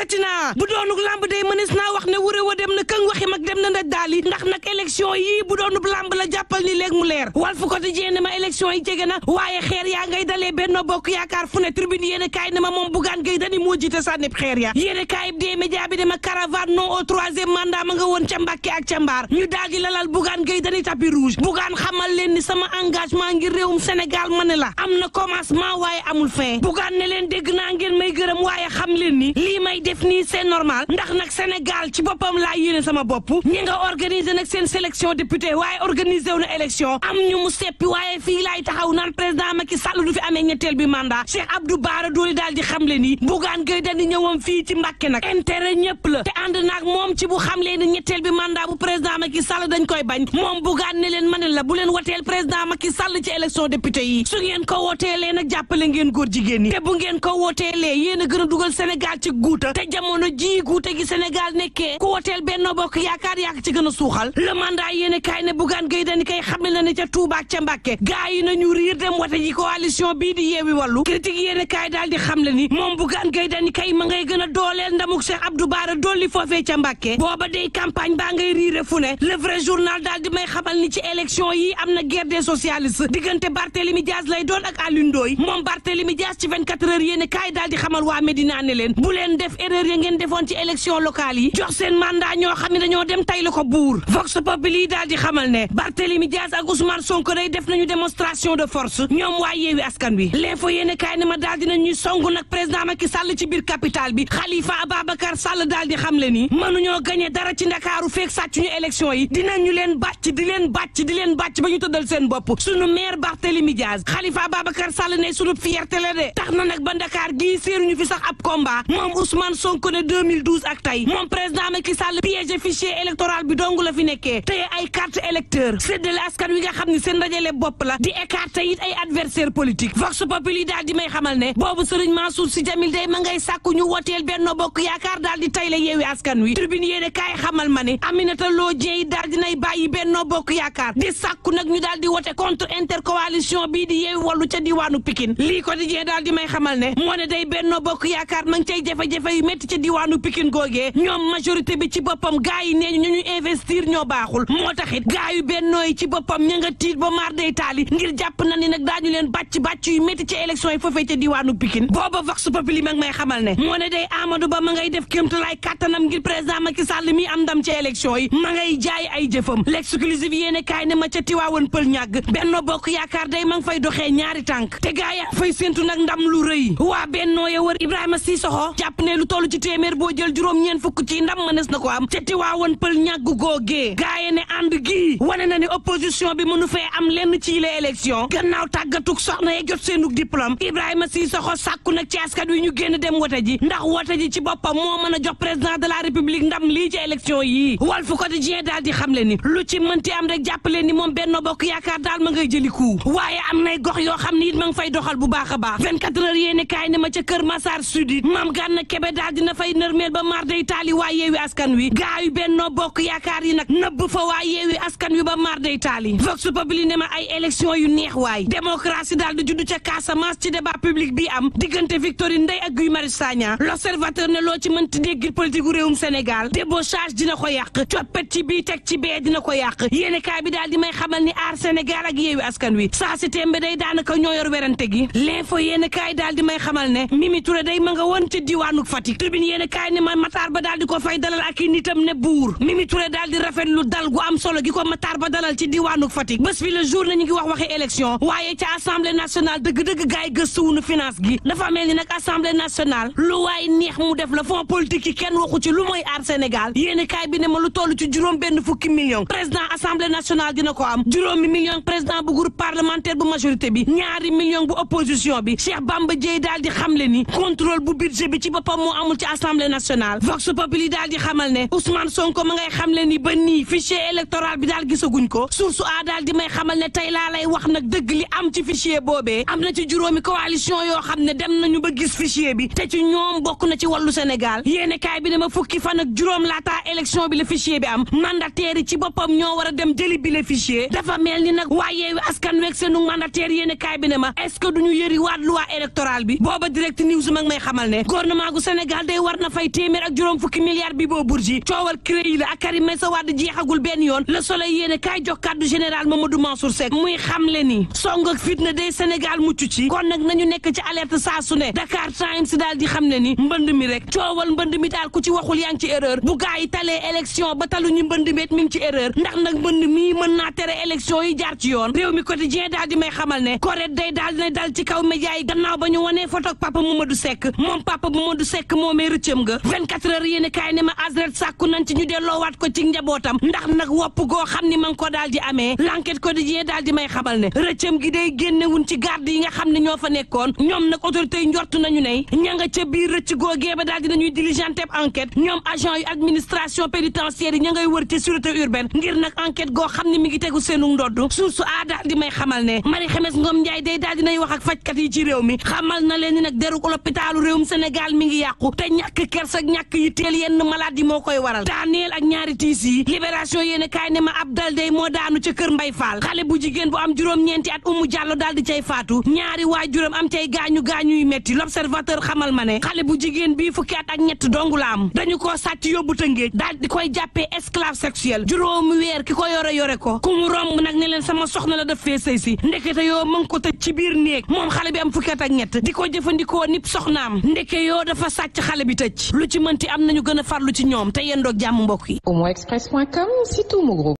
dikkati naa bu doonuk lamb day mënees naa wax ne wuré wa dem na këng waxi mag dem na ndaj daali ndax nag élection yi bu doonub lamb la jàppal ni léegi mu leer Walf Quotidien ne ma élection yi jege na waaye xeer yaa ngay dalee Benno Bokk Yaakaar fu ne Tribune yéene kaay ne ma moom Bougane Gueye Dany moo jiite sànnib xeer ya yéene kaay des médias bi dama caravane non au troisième mandat ma nga woon ca Mbàkke ak ca Mbaar ñu daal di lalal Bougane Gueye Dany tapis rouge Bougane xamal leen ni sama engagement ngir réewum Sénégal ma ne la am na commencement waaye amul fin Bougane ne leen dégg naa ngeen may gërëm waaye xam leen ni lii may def nii c'est normal ndax nag Sénégal ci boppam laa yéene sama bopp ñi nga organiser nag seen sélection député waaye organiser wu na élection am ñu mu seppi waaye fii laay taxaw naan président Macky Sall du fi amee ñetteel bi mandat Cheikh Abdou Bara Dolly daal di xam le ni Bougane Gueye Dany ñëwam fii ci Mbàkke nag intérêt ñëpp la te ànd naag moom ci bu xam leen ni ñetteel bi mandat bu président Macky Sall dañ koy bañ moom Bougane ne leen manel la bu leen woteel président Macky Sall ci élection député yi su ngeen ko woteelee nag jàppale ngeen góor jigéen ñi te bu ngeen ko woteelee yéen a gën a dugal Sénégal ci guuta te jamono ji guuta gi Sénégal nekkee ku woteel Benno Bokk Yaakaar yaa ci gën a suuxal le mandat yéen kaay ne Bougane Gueye Dany kay xam na ne ca Touba ak ca Mbàkke gaa yi nañu riir dem wote ji coalition bii di Yewwi Wallu critique yéen kaay daal di xam le ni moom Bougane Gueye Dany kay ma ngay gën a dooleel ndamuk Cheikh Abdou Bara Dolly foofee ca Mbàkke booba day campagne baa ngay riire fu ne le vrai journal daal di may xamal ni ci élection yi am na guerre des socialistes diggante Barthélémy Dias lay doon ak Alioune Ndoye moom Barthélémy Dias ci 24 heures yéen kaay daal di xamal waa Médina ne leen bu leen def erreur ya ngeen defoon ci élection locale yi jox seen mandat ñoo xam ne dañoo dem tay la ko buur Vox Populi daal di xamal ne Barthélémy Dias ak Ousmane Sonko day def nañu démonstration de force ñoom waa Yewwi Askan Wi l'info yéen kaay ne ma daal dina ñuy songu nag président Macky Sall ci biir capitale bi Khalifa Ababacar Sall daal di xam le ni mënuñoo gagné dara ci Ndakaaru feek sàccuñu élection yi dinañu leen bàcc di leen bàcc ba ñu tëddal seen bopp sunu maire Barthélémy Dias Khalifa Ababacar Sall ne sunu fierté la de tax na nag ba Dakar gii séeruñu fi sax ab combat moom Ousmane Sonko ne 2012 ak tey moom président Macky Sall piégé fichier électoral bi dong la fi nekkee tey ay carte électeur séddale askan wi nga xam ni seen dajale bopp la di écarter it ay adversaire politique Vox Populi daal di may xamal ne boobu Serigne Mansour Sy Djamil day ma ngay sàkku ñu woteel Benno Bokk Yaakaar daal di tay la Yewwi Askan Wi Tribune yéene kaay xamal ma ne Aminata Lo Dieng daal dinay bàyyi Benno Bokk Yaakaar di sàkku nag ñu daal di wote contre intercoalition bii di Yewwi Wallu ca diwaanu Pikine lii ko di jee daal di may xamal ne moo ne day Benno Bokk Yaakaar ma ngi cay jafe-jafe yu métti ca diwaanu Pikine googee ñoom majorité bi ci boppam gaa yi nee ñu investir ñoo baaxul moo taxit gaa yu Benno yi ci boppam ña nga tiit ba maar day taali ngir jàpp na ni nag daañu leen bàcc yu métti ci élection yi foofee ca diwaanu Pikine booba Vox Populi mag may xamal ne moo ne day Amadou Ba ma ngay def kéemtalaay kàttanam ngir président Macky Sall mi am ndam ci élection yi ma ngay jaay ay jëfam l'exclusive yéene kaay ne ma ca Tiwaawan Pël ñàgg Benno Bokk Yaakaar day ma ngi fay doxee ñaari tànk te gaa ya fay séntu nag ndam lu rëy waa Benno ya wër Ibrahima Sissoko jàpp ne lu toll ci téeméer boo jël juróom-ñeent fukk ci ndam mënees na ko am ca Tiwaawan Pël ñàgg googee gaa ya ne ànd gii wane na ni opposition bi mënu fee am lenn ci les élections gannaaw tàggatuk soxna ya jot seenug diplôme Ibrahima Sissoko sàkku nag ci askan wi ñu génn dem wote ji ndax wote ji ci boppam moo mën a jox président de la république ndam lii ci élection yii Walf Quotidien daal di xam le ni lu ci mënti am rek jàppale ni moom Benno Bokk Yaakaar daal ma ngay jëli coup waaye am nay gox yoo xam ne it ma ngi fay doxal bu baax a baax 24 heures yéene kaay ne ma ca Kër Massar Sud it Mame Gana Kébé daal dina fay nërmeel ba mar day taali waa Yewwi Askan Wi gaa yu Benno Bokk Yaakaar yi nag nëbb fa waa Yewwi Askan Wi ba mar day taali Vox Populi ne ma ay élection yu neex waay démocratie daal di judd ca Casamance ci débat public bi am diggante Victorine Ndeye ak Guy Marius Sagna l'Observateur ne loo ci mënti dégg politique gu réewum Sénégal débauchage dina ko yàq coppet ci bii teg ci bee dina ko yàq yéene kaay bi daal di may xamal ni aar Sénégal ak Yewwi Askan Wi saa si tembe day daanaka ñoo yor werante gi l'info yéene kaay daal di may xamal ne Mimi Touré day ma nga woon ci diwaanu Fatick Tribune yéene kaay ne ma Matar Ba daal di ko fay dalal ak i nitam ne buur Mimi Touré daal di rafetlu dal gu am solo gi ko Matar Ba dalal ci diwaanu Fatick bés bi le jour na ñu ngi waxi élection waaye ca assemblée nationale dëgg-dëgg gaay gëstuwunu finance gi dafa mel ni nag assemblée nationale lu waay neex mu def la fonds politique yi kenn waxu ci lu mooy aar Sénégal yéene kaay bi ne ma lu toll ci juróom benn fukki millions président assemblée nationale dina ko am juróomi millions président bu groupe parlementaire bu majorité bi ñaari millions bu opposition bi Cheikh Bamba Dièye daal di xamle ni contrôle bu budget bi ci boppam moo amul ci assemblée nationale Vox Populi daal di xamal ne Ousmane Sonko ma ngay xamle ni ba nii fichier électoral bi daal gisaguñ ko source a daal di may xamal ne tey laa lay wax nag dëgg li am ci fichier boobee am na ci juróomi coalition yoo xam ne dem nañu ba gis fichier bi te ci ñoom bokk na ci wàllu Sénégal yéene kaay bi dama fukki fan ak juróom laataa élection bi la fichier bi am mandataire yi ci boppam ñoo war a dem jëli bi la fichier dafa mel ni nag waa Yewwi Askan Wi ak seenu mandataire yéene kaay bi ne ma est-ce que duñu yëri waat loi électorale bi booba direct news mag may xamal ne gouvernement gu Sénégal Sénégal day war na fay téeméer ak juróom fukki milliards bi boo Bourgi coowal CREI la ak Karim Meïssa Wade jeexagul benn yoon Le Soleil yéene kaay jox kàddu général Mamadou Mansour Seck muy xamle ni song ak fitna day Sénégal mucc ci kon nag nañu nekk ci alerte saa su ne Dakar Times daal di xam ne ni mbënd mi rek coowal mbënd mi daal ku ci waxul yaa ngi ci erreur bu gaa yi talee élection ba taluñu mbënd mi mi ngi ci erreur ndax nag mbënd mi mën naa tere élection yi jaar ci yoon réew mi quotidien daal di may xamal ne correct day daal dina dal ci kaw média yi gannaaw ba ñu wanee photo ak papa Mamadou Seck moom papa Mamadou Seck moomee rëccëm nga 24 heures yéen kaay ne ma Azret sàkku nañ ci ñu delloowaat ko ci njabootam ndax nag wopp goo xam ni ma ngi ko daal di amee l'enquête quotidien daal di may xamal ne rëccëm gi day génnewun ci garde yi nga xam ne ñoo fa nekkoon ñoom nag autorité yi njort nañu ne ña nga ca biir rëcc googee ba daal dinañuy diligenter enquête ñoom agent yu administration pénitentiaire yi ña ngay wër ci sûreté urbaine ngir nag enquête goo xam ne mi ngi tegu seenu ndodd source a daal di may xamal ne Marie Khemesse Ngom Ndiaye day daal dinay wax ak fajkat yi ci réew mi xamal na leen ni nag deru l'hôpitalu réewum Sénégal mi ngi yàqu te ñàkk kers ak ñàkk yi teel yenn maladie moo koy waral daaneel ak ñaari tiis yi libération yéene kaay ne ma Abdal day moo daanu ca kër Mbay Fall xale bu jigéen bu am juróom-ñeenti at Umu Jàllo daal di cay faatu ñaari waajuram am cay gaañu yu metti l'observateur xamal ma ne xale bu jigéen bii fukki at ak ñett dongu la am dañu koo sàcc yóbbu Tëngéej daal di koy jàppee esclave sexuel juróomi weer ki ko yore ko ku mu romb nag ne leen sama soxna la def fee sëy si ndekete yoo mën ko tëj ci biir néeg moom xale bi am fukki at ak ñett di ko jëfandikoo nip soxnaam ndeke yoo dafa sàcc xale bi tëj lu ci mënti am nañu gën a farlu ci ñoom te yendoog jàmm mbokk yi. Omoexpress.com, c'est tout mon groupe.